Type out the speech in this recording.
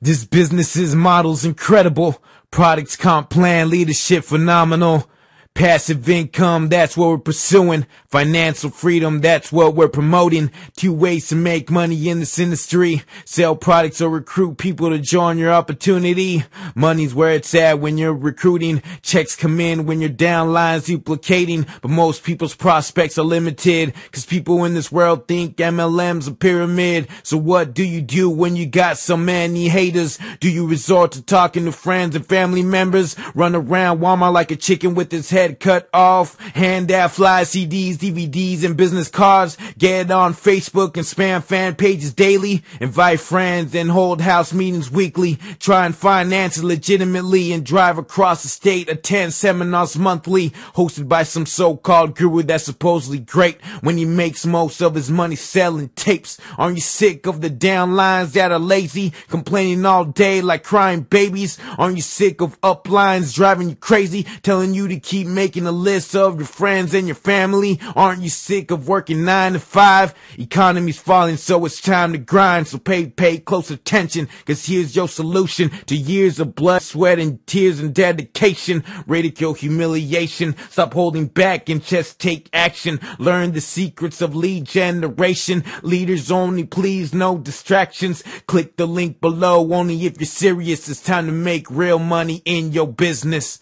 This business's model's incredible. Products, comp plan, leadership phenomenal. Passive income, that's what we're pursuing. Financial freedom, that's what we're promoting. 2 ways to make money in this industry. Sell products or recruit people to join your opportunity. Money's where it's at when you're recruiting. Checks come in when you're down, lines duplicating. But most people's prospects are limited, cause people in this world think MLM's a pyramid. So what do you do when you got so many haters? Do you resort to talking to friends and family members? Run around Walmart like a chicken with his head cut off, hand out flyers, CDs, DVDs, and business cards, get on Facebook and spam fan pages daily, invite friends and hold house meetings weekly, try and finance it legitimately and drive across the state, attend seminars monthly, hosted by some so-called guru that's supposedly great when he makes most of his money selling tapes. Aren't you sick of the downlines that are lazy, complaining all day like crying babies? Aren't you sick of uplines driving you crazy, telling you to keep making a list of your friends and your family? Aren't you sick of working 9 to 5? Economy's falling, so it's time to grind. So pay close attention, cause here's your solution to years of blood, sweat, and tears and dedication. Ridicule, humiliation, stop holding back and just take action. Learn the secrets of lead generation. Leaders only, please, no distractions. Click the link below, only if you're serious. It's time to make real money in your business.